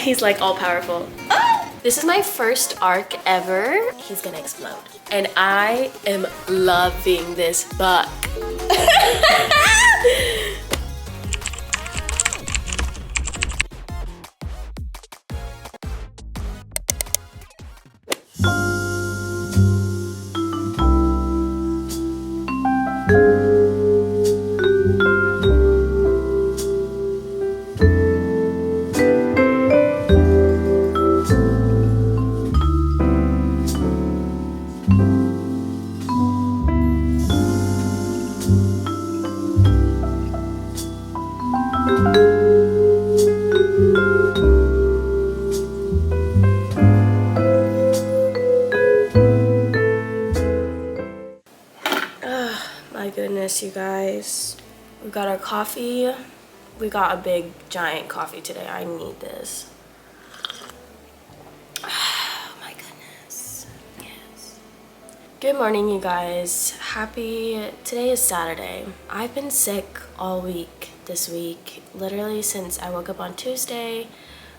He's like all powerful. Ah! This is my first arc ever. He's gonna explode. And I am loving this book. My goodness, you guys. We got our coffee. We got a big giant coffee today. I need this. Oh my goodness. Yes. Good morning, you guys. Today is Saturday. I've been sick all week this week. Literally since I woke up on Tuesday,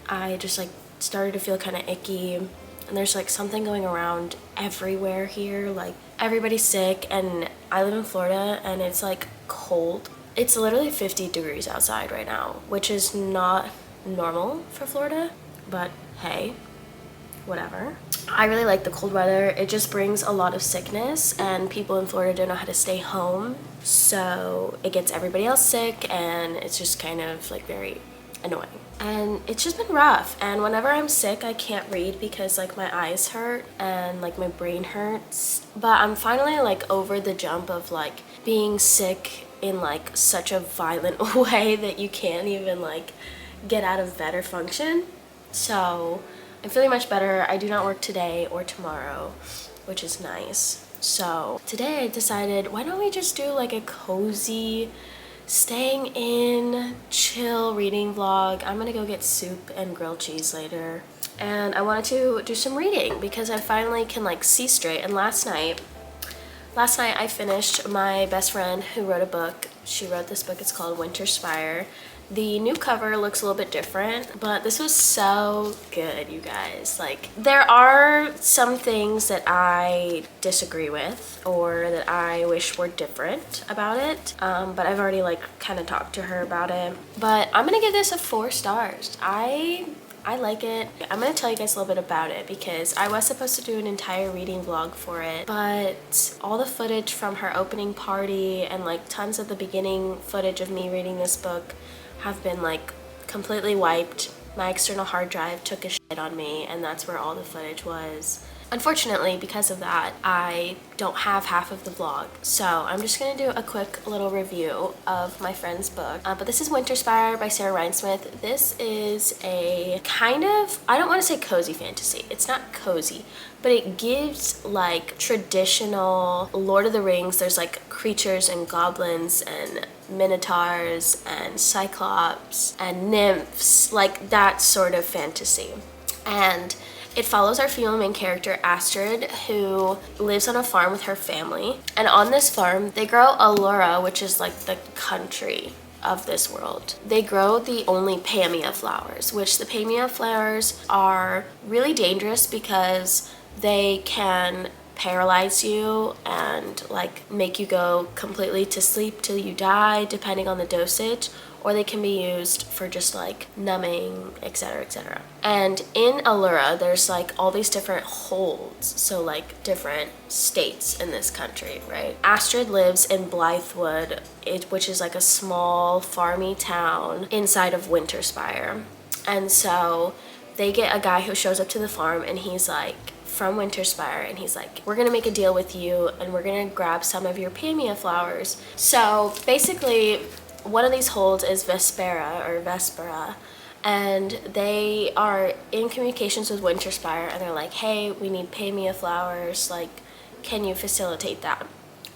I just like started to feel kind of icky. And there's like something going around everywhere here. Like everybody's sick, and I live in Florida and it's like cold. It's literally 50 degrees outside right now, which is not normal for Florida, but hey, whatever. I really like the cold weather. It just brings a lot of sickness, and people in Florida don't know how to stay home. So it gets everybody else sick, and it's just kind of like very annoying. And it's just been rough, and whenever I'm sick I can't read because like my eyes hurt and like my brain hurts. But I'm finally like over the jump of like being sick in like such a violent way that you can't even like get out of bed or function. So I'm feeling much better. I do not work today or tomorrow, which is nice. So today I decided, why don't we just do like a cozy staying in, chill reading vlog. I'm gonna go get soup and grilled cheese later. And I wanted to do some reading because I finally can like see straight. And last night I finished my best friend who wrote a book. She wrote this book, it's called Winter Spire. The new cover looks a little bit different, but this was so good, you guys. Like, there are some things that I disagree with or that I wish were different about it, but I've already like kind of talked to her about it. But I'm gonna give this a 4 stars. I like it. I'm gonna tell you guys a little bit about it because I was supposed to do an entire reading vlog for it, but all the footage from her opening party and like tons of the beginning footage of me reading this book have been like completely wiped. My external hard drive took a shit on me, and that's where all the footage was. Unfortunately, because of that, I don't have half of the vlog. So I'm just gonna do a quick little review of my friend's book. But this is Winter Spire by Sarah Rhinesmith. This is a kind of, I don't want to say cozy fantasy. It's not cozy, but it gives like traditional Lord of the Rings. There's like creatures and goblins and minotaurs and cyclops and nymphs, like that sort of fantasy. And it follows our female main character, Astrid, who lives on a farm with her family. And on this farm, they grow Allura, which is like the country of this world. They grow the only Pamia flowers, which the Pamia flowers are really dangerous because they can paralyze you and like make you go completely to sleep till you die, depending on the dosage, or they can be used for just like numbing, etc, etc. And in Allura, there's like all these different holds, so like different states in this country, right? Astrid lives in Blythewood, which is like a small farmy town inside of Winter Spire. And so they get a guy who shows up to the farm, and he's like from Winter Spire, and he's like, we're gonna make a deal with you and we're gonna grab some of your Pamia flowers. So basically one of these holds is Vespera, and they are in communications with Winter Spire, and they're like, hey, we need Pamia flowers, like, can you facilitate that?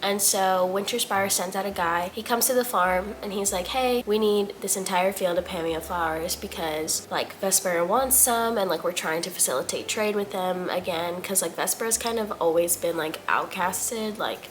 And so Winter Spire sends out a guy. He comes to the farm and he's like, hey, we need this entire field of Pamia flowers because like Vespera wants some, and like we're trying to facilitate trade with them again, because like Vespera's kind of always been like outcasted. Like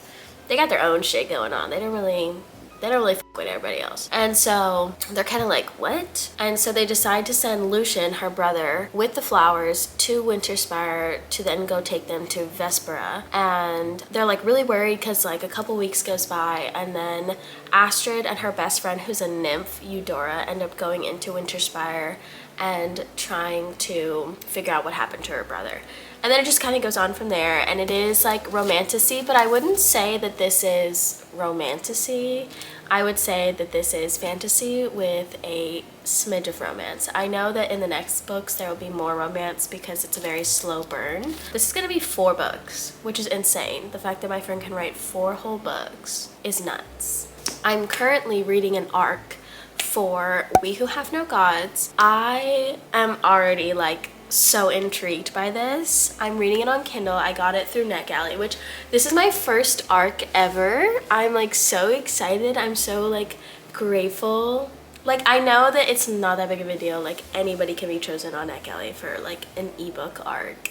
they got their own shit going on. They don't really they don't really fuck with everybody else. And so they're kind of like, what? And so they decide to send Lucian, her brother, with the flowers to Winterspire to then go take them to Vespera. And they're like really worried because like a couple weeks goes by, and then Astrid and her best friend, who's a nymph, Eudora, end up going into Winterspire and trying to figure out what happened to her brother. And then it just kind of goes on from there, and it is like romantasy, but I wouldn't say that this is romantasy. I would say that this is fantasy with a smidge of romance. I know that in the next books there will be more romance because it's a very slow burn. This is going to be 4 books, which is insane. The fact that my friend can write 4 whole books is nuts. I'm currently reading an arc for We Who Have No Gods. I am already like so intrigued by this. I'm reading it on Kindle. I got it through Net Galley, which this is my first arc ever. I'm like so excited. I'm so like grateful. Like I know that it's not that big of a deal. Like anybody can be chosen on Net Galley for like an ebook arc.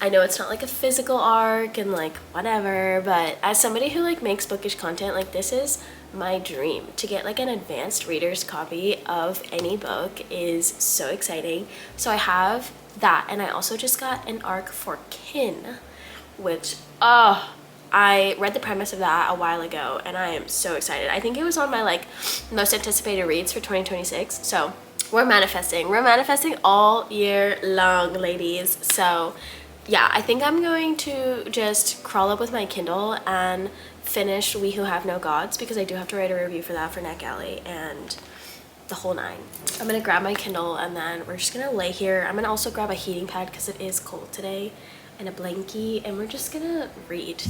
I know it's not like a physical arc and like whatever, but as somebody who like makes bookish content, like this is my dream. To get like an advanced reader's copy of any book is so exciting. So I have that, and I also just got an arc for Kin, which I read the premise of that a while ago and I am so excited. I think it was on my like most anticipated reads for 2026. So we're manifesting all year long, ladies. So yeah, I think I'm going to just crawl up with my Kindle and finish We Who Have No Gods, because I do have to write a review for that for Net Galley and the whole 9. I'm gonna grab my Kindle and then we're just gonna lay here. I'm gonna also grab a heating pad because it is cold today and a blankie, and we're just gonna read.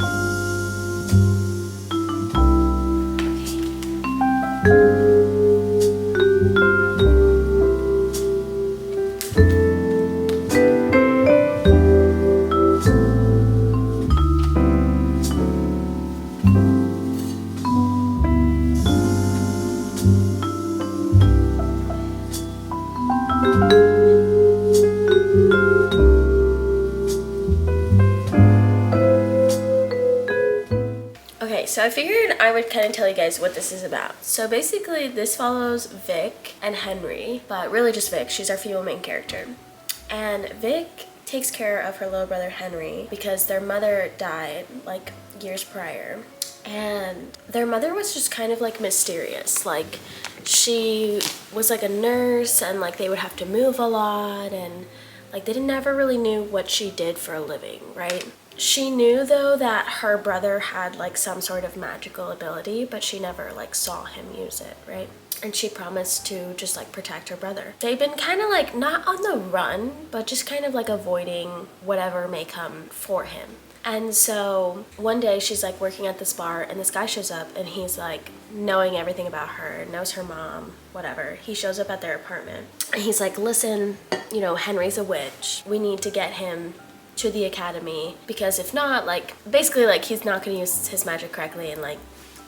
So I figured I would kind of tell you guys what this is about. So basically this follows Vic and Henry, but really just Vic. She's our female main character. And Vic takes care of her little brother Henry because their mother died like years prior. And their mother was just kind of like mysterious. Like she was like a nurse, and like they would have to move a lot, and like they never really knew what she did for a living, right? She knew though that her brother had like some sort of magical ability, but she never like saw him use it, right? And she promised to just like protect her brother. They've been kind of like not on the run, but just kind of like avoiding whatever may come for him. And so one day she's like working at this bar, and this guy shows up, and he's like knowing everything about her, knows her mom, whatever. He shows up at their apartment and he's like, listen, you know, Henry's a witch. We need to get him to the academy, because if not, like basically like he's not gonna use his magic correctly and like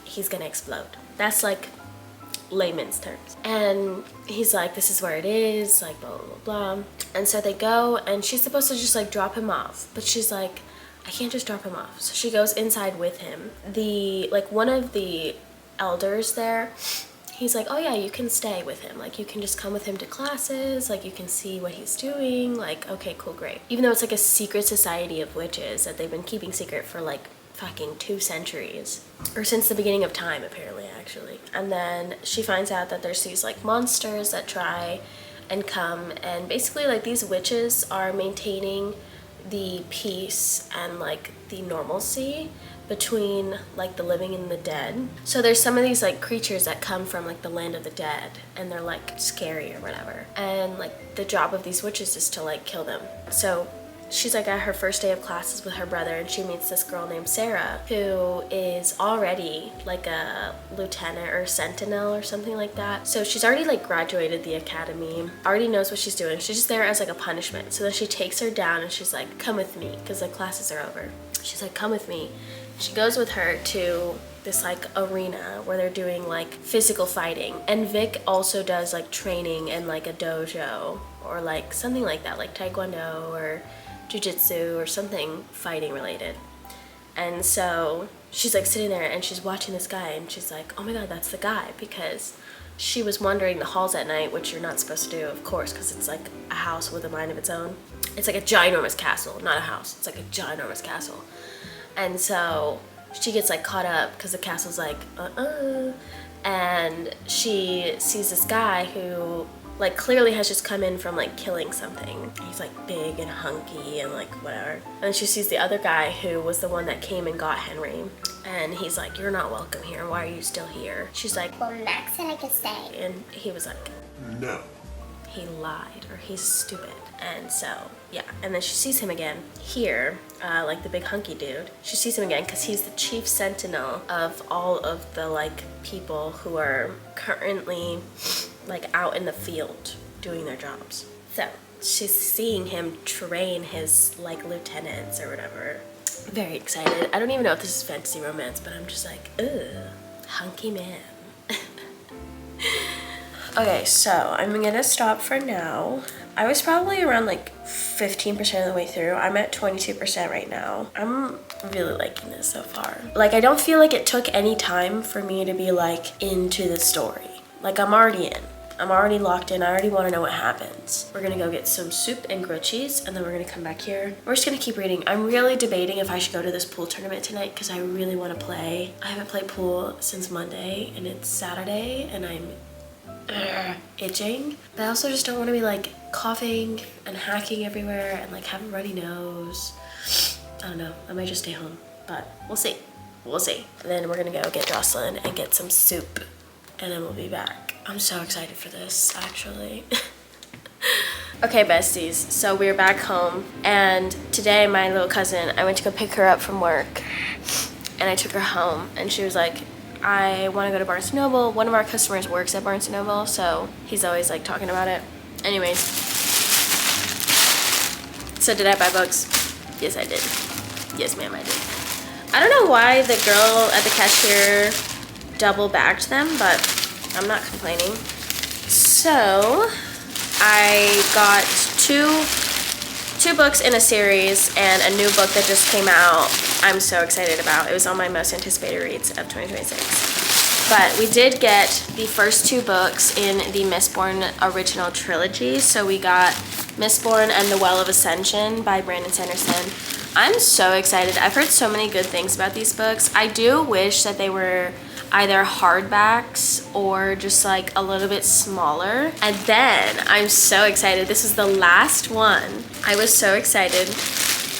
he's gonna explode. That's like layman's terms. And he's like, this is where it is, like blah blah blah. And so they go, and she's supposed to just like drop him off, but she's like, I can't just drop him off. So she goes inside with him. One of the elders there, he's like, oh yeah, you can stay with him. Like you can just come with him to classes. Like you can see what he's doing. Like, okay, cool, great. Even though it's like a secret society of witches that they've been keeping secret for like fucking 2 centuries. Or since the beginning of time, apparently, actually. And then she finds out that there's these like monsters that try and come. And basically like these witches are maintaining the peace and like the normalcy between like the living and the dead. So there's some of these like creatures that come from like the land of the dead, and they're like scary or whatever, and like the job of these witches is to like kill them. So she's like at her first day of classes with her brother, and she meets this girl named Sarah, who is already like a lieutenant or sentinel or something like that. So she's already like graduated the academy, already knows what she's doing. She's just there as like a punishment. So then she takes her down and she's like, come with me, because the classes are over. She's like, come with me. She goes with her to this like arena where they're doing like physical fighting, and Vic also does like training in like a dojo or like something like that, like taekwondo or jiu-jitsu or something fighting related. And so she's like sitting there and she's watching this guy and she's like, oh my god, that's the guy, because she was wandering the halls at night, which you're not supposed to do, of course, because it's like a house with a mind of its own. It's like a ginormous castle, not a house. It's like a ginormous castle. And so she gets like caught up because the castle's like, and she sees this guy who like clearly has just come in from like killing something. He's like big and hunky and like whatever. And she sees the other guy who was the one that came and got Henry. And he's like, you're not welcome here. Why are you still here? She's like, well, Max said I could stay. And he was like, no. He lied, or he's stupid. And so, yeah. And then she sees him again here, like the big hunky dude. She sees him again because he's the chief sentinel of all of the like people who are currently like out in the field doing their jobs. So she's seeing him train his like lieutenants or whatever. Very excited. I don't even know if this is fantasy romance, but I'm just like, ugh, hunky man. Okay, so I'm gonna stop for now. I was probably around like 15% of the way through. I'm at 22% right now. I'm really liking this so far. Like, I don't feel like it took any time for me to be like into the story. Like, I'm already in. I'm already locked in. I already want to know what happens. We're gonna go get some soup and grilled cheese, and then we're gonna come back here. We're just gonna keep reading. I'm really debating if I should go to this pool tournament tonight because I really want to play. I haven't played pool since Monday, and it's Saturday, and I'm itching. But I also just don't want to be like coughing and hacking everywhere and like have a runny nose. I don't know. I might just stay home, but we'll see. We'll see. And then we're gonna go get Jocelyn and get some soup, and then we'll be back. I'm so excited for this, actually. Okay, besties, so we're back home, and today my little cousin, I went to go pick her up from work, and I took her home, and she was like, I want to go to Barnes & Noble. One of our customers works at Barnes & Noble, so he's always like talking about it. Anyways, so did I buy books? Yes, I did. Yes, ma'am, I did. I don't know why the girl at the cashier double bagged them, but I'm not complaining. So I got two books in a series and a new book that just came out I'm so excited about. It was on my most anticipated reads of 2026. But we did get the first two books in the Mistborn original trilogy. So we got Mistborn and The Well of Ascension by Brandon Sanderson. I'm so excited. I've heard so many good things about these books. I do wish that they were either hardbacks or just like a little bit smaller. And then I'm so excited. This is the last one. I was so excited.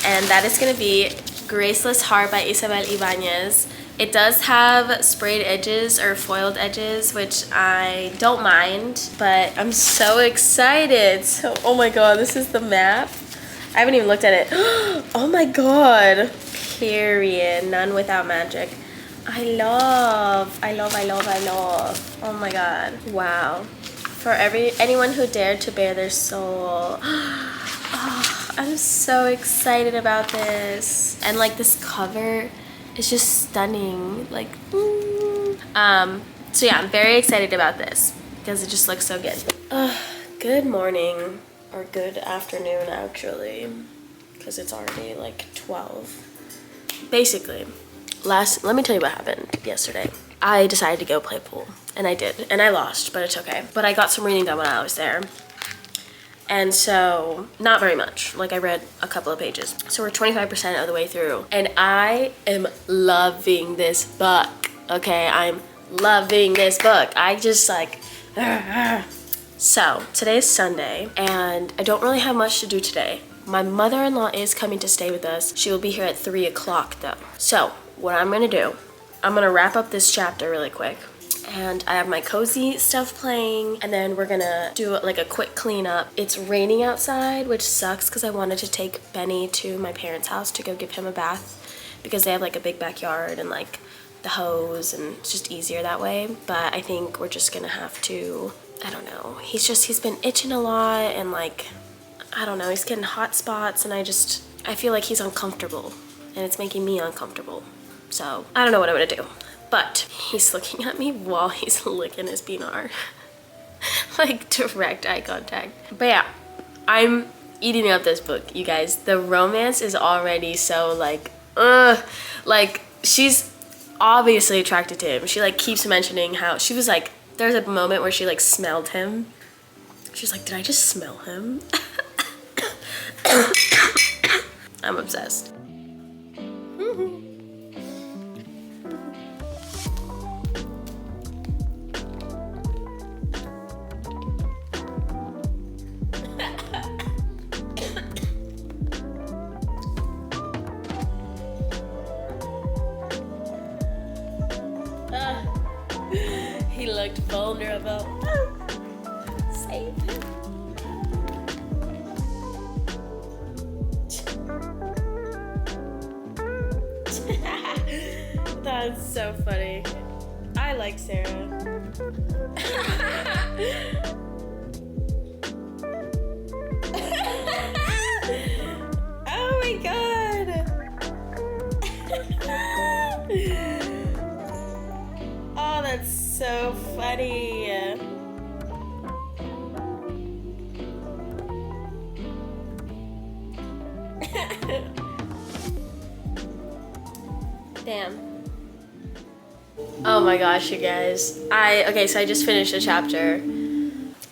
And that is going to be Graceless Heart by Isabel Ibanez. It does have sprayed edges or foiled edges, which I don't mind, but I'm so excited. So, oh my god, this is the map. I haven't even looked at it. Oh my god. Period. None without magic. I love. Oh my god. Wow. For anyone who dared to bare their soul. Oh, I'm so excited about this. And like this cover is just stunning. Like, so yeah, I'm very excited about this because it just looks so good. Good morning, or good afternoon actually, because it's already like 12. Basically, let me tell you what happened yesterday. I decided to go play pool, and I did, and I lost, but it's okay. But I got some reading done when I was there. And so, not very much. Like, I read a couple of pages. So we're 25% of the way through. And I am loving this book. Okay, I'm loving this book. I just like... So, today's Sunday, and I don't really have much to do today. My mother-in-law is coming to stay with us. She will be here at 3 o'clock, though. So, what I'm gonna do, I'm gonna wrap up this chapter really quick. And I have my cozy stuff playing, and then we're gonna do like a quick cleanup. It's raining outside, which sucks because I wanted to take Benny to my parents' house to go give him a bath because they have like a big backyard and like the hose, and it's just easier that way. But I think we're just gonna have to, I don't know. He's been itching a lot, and like, I don't know, he's getting hot spots, and I feel like he's uncomfortable, and it's making me uncomfortable. So I don't know what I'm gonna do. But he's looking at me while he's licking his beanar. Like, direct eye contact. But yeah, I'm eating up this book, you guys. The romance is already so like, like, she's obviously attracted to him. She like keeps mentioning how she was like, there's a moment where she like smelled him. She's like, did I just smell him? I'm obsessed. He looked vulnerable. Save him. That's so funny. I like Sarah. Oh my god. Oh, that's so funny. Damn. Oh my gosh, you guys. Okay, so I just finished a chapter.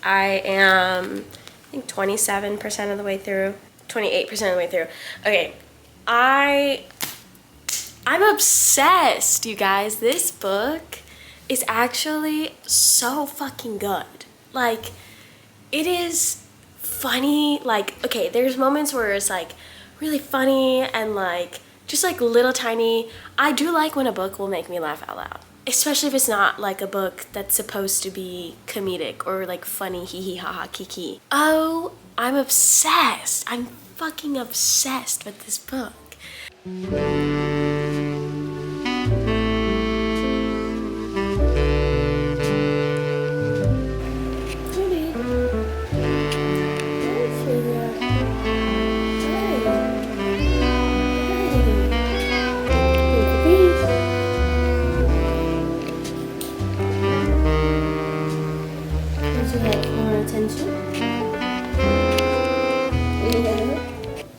I am, I think 27% of the way through. 28% of the way through. Okay, I'm obsessed, you guys. This book is actually so fucking good. Like, it is funny. Like, okay, there's moments where it's like really funny and like just like little tiny. I do like when a book will make me laugh out loud, especially if it's not like a book that's supposed to be comedic or like funny, hee hee ha ha kiki. Oh, I'm obsessed. I'm fucking obsessed with this book.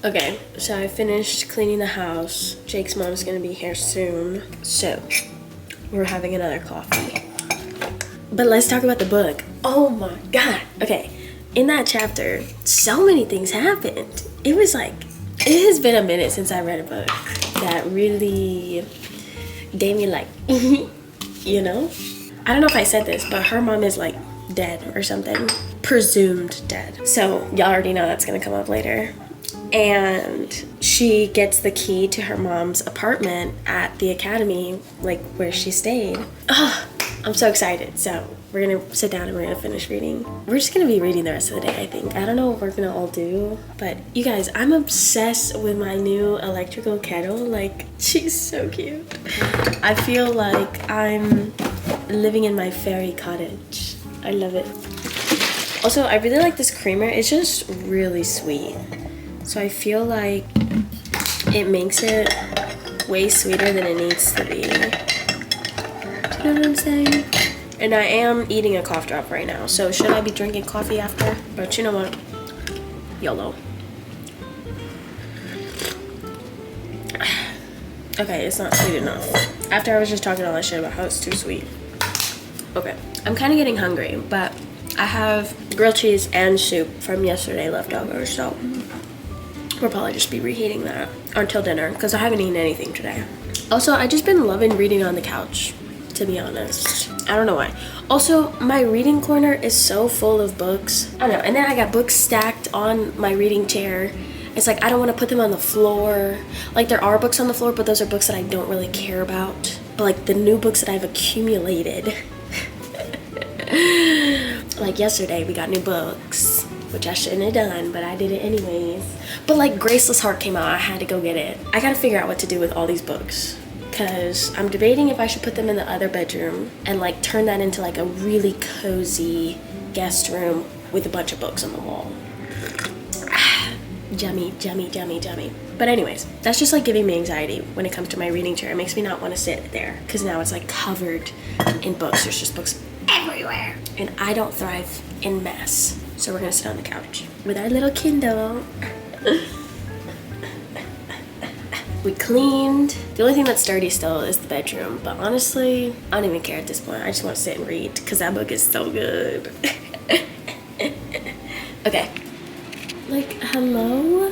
Okay, so I finished cleaning the house. Jake's mom's gonna be here soon, so we're having another coffee. But let's talk about the book. Oh my god. Okay, in that chapter, so many things happened. It was like, it has been a minute since I read a book that really gave me like, you know? I don't know if I said this, but her mom is like dead or something. Presumed dead. So y'all already know that's gonna come up later. And she gets the key to her mom's apartment at the academy, like where she stayed. Oh, I'm so excited. So we're gonna sit down and we're gonna finish reading. We're just gonna be reading the rest of the day, I think. I don't know what we're gonna all do, but you guys, I'm obsessed with my new electrical kettle. Like, she's so cute. I feel like I'm living in my fairy cottage. I love it. Also, I really like this creamer. It's just really sweet. So I feel like it makes it way sweeter than it needs to be. Do you know what I'm saying? And I am eating a cough drop right now. So should I be drinking coffee after? But you know what? YOLO. Okay, it's not sweet enough. After I was just talking all that shit about how it's too sweet. Okay, I'm kind of getting hungry, but I have grilled cheese and soup from yesterday leftovers, so we'll probably just be reheating that until dinner because I haven't eaten anything today. Also, I just been loving reading on the couch, to be honest. I don't know why. Also, my reading corner is so full of books. I don't know. And then I got books stacked on my reading chair. It's like I don't want to put them on the floor. Like, there are books on the floor, but those are books that I don't really care about. But like the new books that I've accumulated. Like yesterday, we got new books, which I shouldn't have done, but I did it anyways. But like Graceless Heart came out, I had to go get it. I gotta figure out what to do with all these books, because I'm debating if I should put them in the other bedroom and like turn that into like a really cozy guest room with a bunch of books on the wall. Yummy, yummy, yummy, yummy. But anyways, that's just like giving me anxiety when it comes to my reading chair. It makes me not want to sit there because now it's like covered in books. There's just books everywhere. And I don't thrive in mess. So we're gonna sit on the couch with our little Kindle. We cleaned. The only thing that's dirty still is the bedroom, but honestly, I don't even care at this point. I just want to sit and read because that book is so good. Okay. Like, hello?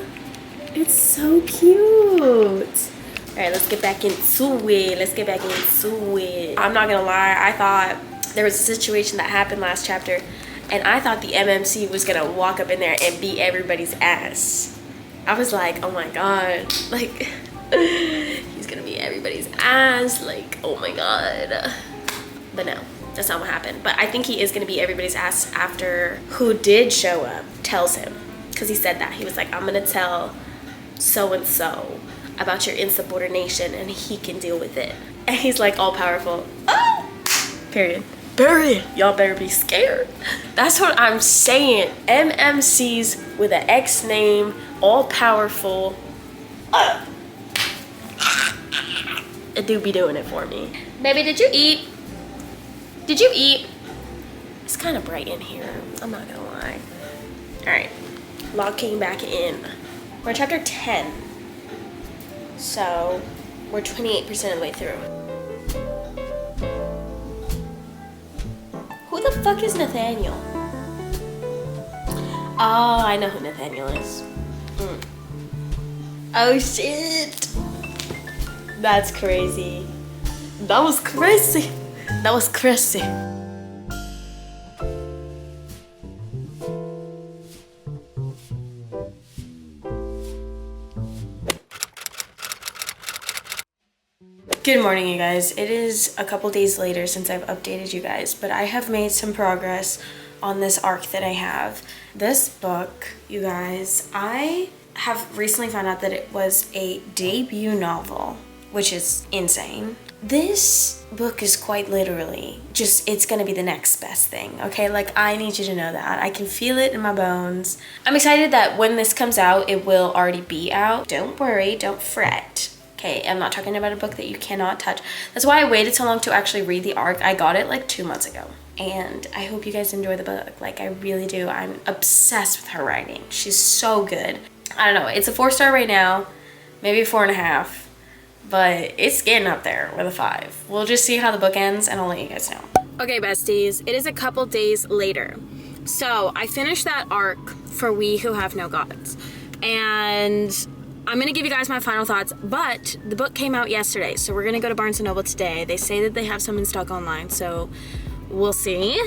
It's so cute. All right, let's get back into it. I'm not gonna lie, I thought there was a situation that happened last chapter, and I thought the MMC was gonna walk up in there and beat everybody's ass. I was like, oh my god, like, he's gonna beat everybody's ass, like, oh my god. But no, that's not what happened. But I think he is gonna beat everybody's ass after who did show up tells him. Because he said that. He was like, I'm gonna tell so-and-so about your insubordination and he can deal with it. And he's like all powerful. Oh! Period. Y'all better be scared. That's what I'm saying. MMCs with an X name, all powerful. It do be doing it for me. Baby, did you eat? Did you eat? It's kind of bright in here. I'm not gonna lie. All right, locking back in. We're on chapter 10. So we're 28% of the way through. Who the fuck is Nathaniel? Oh, I know who Nathaniel is. Oh shit. That's crazy. That was crazy. That was crazy. Good morning, you guys. It is a couple days later since I've updated you guys, but I have made some progress on this arc that I have. This book, you guys, I have recently found out that it was a debut novel, which is insane. This book is quite literally just, it's gonna be the next best thing, okay? Like, I need you to know that. I can feel it in my bones. I'm excited that when this comes out, it will already be out. Don't worry, don't fret. Okay, I'm not talking about a book that you cannot touch. That's why I waited so long to actually read the arc. I got it like 2 months ago. And I hope you guys enjoy the book. Like, I really do. I'm obsessed with her writing. She's so good. I don't know. It's a 4-star right now. Maybe a 4.5. But it's getting up there with a 5. We'll just see how the book ends and I'll let you guys know. Okay, besties. It is a couple days later. So I finished that arc for We Who Have No Gods. And I'm gonna give you guys my final thoughts, but the book came out yesterday, so we're gonna go to Barnes & Noble today. They say that they have some in stock online, so we'll see.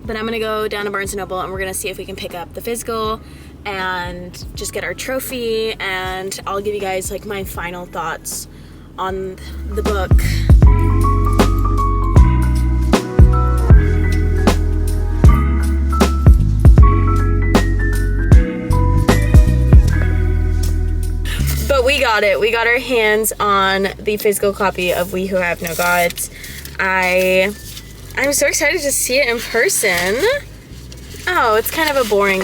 But I'm gonna go down to Barnes & Noble and we're gonna see if we can pick up the physical and just get our trophy, and I'll give you guys like my final thoughts on the book. But we got it. We got our hands on the physical copy of We Who Have No Gods. I'm so excited to see it in person. Oh, it's kind of a boring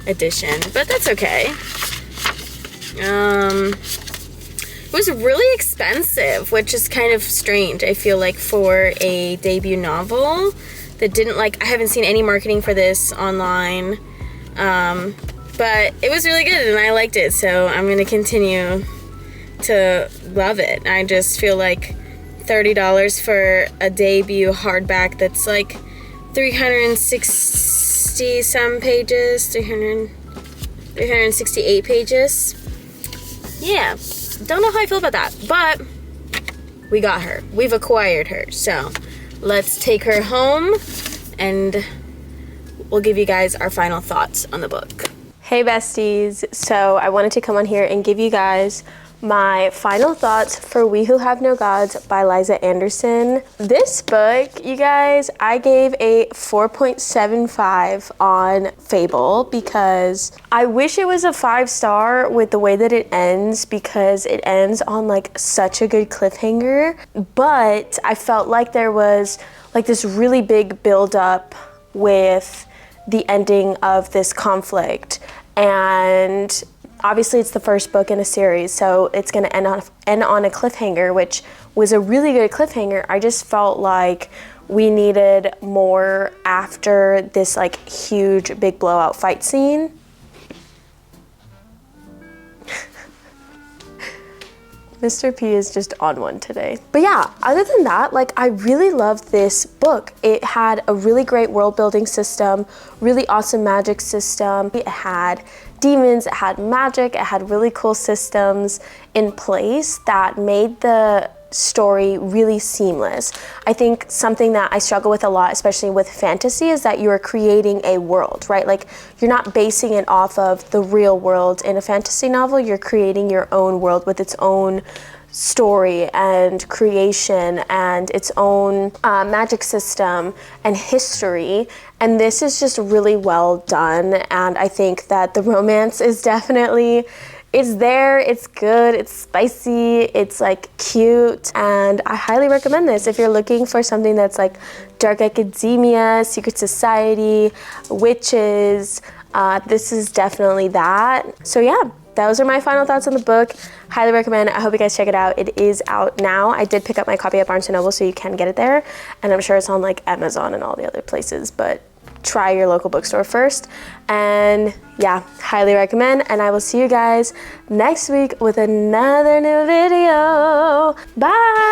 edition, but that's okay. It was really expensive, which is kind of strange, I feel like, for a debut novel that didn't, like, I haven't seen any marketing for this online. But it was really good and I liked it, so I'm gonna continue to love it. I just feel like $30 for a debut hardback that's like 360 some pages, 368 pages. Yeah, don't know how I feel about that, but we got her. We've acquired her, so let's take her home and we'll give you guys our final thoughts on the book. Hey besties, so I wanted to come on here and give you guys my final thoughts for We Who Have No Gods by Liza Anderson. This book, you guys, I gave a 4.75 on Fable because I wish it was a 5-star with the way that it ends, because it ends on like such a good cliffhanger, but I felt like there was like this really big build-up with the ending of this conflict. And obviously it's the first book in a series, so it's gonna end on a cliffhanger, which was a really good cliffhanger. I just felt like we needed more after this like huge big blowout fight scene. Mr. P is just on one today. But yeah, other than that, like I really loved this book. It had a really great world building system, really awesome magic system. It had demons, it had magic, it had really cool systems in place that made the story really seamless. I think something that I struggle with a lot, especially with fantasy, is that you're creating a world, right? Like you're not basing it off of the real world in a fantasy novel, you're creating your own world with its own story and creation and its own magic system and history. And this is just really well done. And I think that the romance is definitely, it's there, it's good, it's spicy, it's like cute, and I highly recommend this if you're looking for something that's like dark academia, secret society, witches. This is definitely that. So yeah, those are my final thoughts on the book. Highly recommend. I hope you guys check it out. It is out now. I did pick up my copy at Barnes & Noble, so you can get it there, and I'm sure it's on like Amazon and all the other places, but try your local bookstore first. And yeah, highly recommend, and I will see you guys next week with another new video. Bye.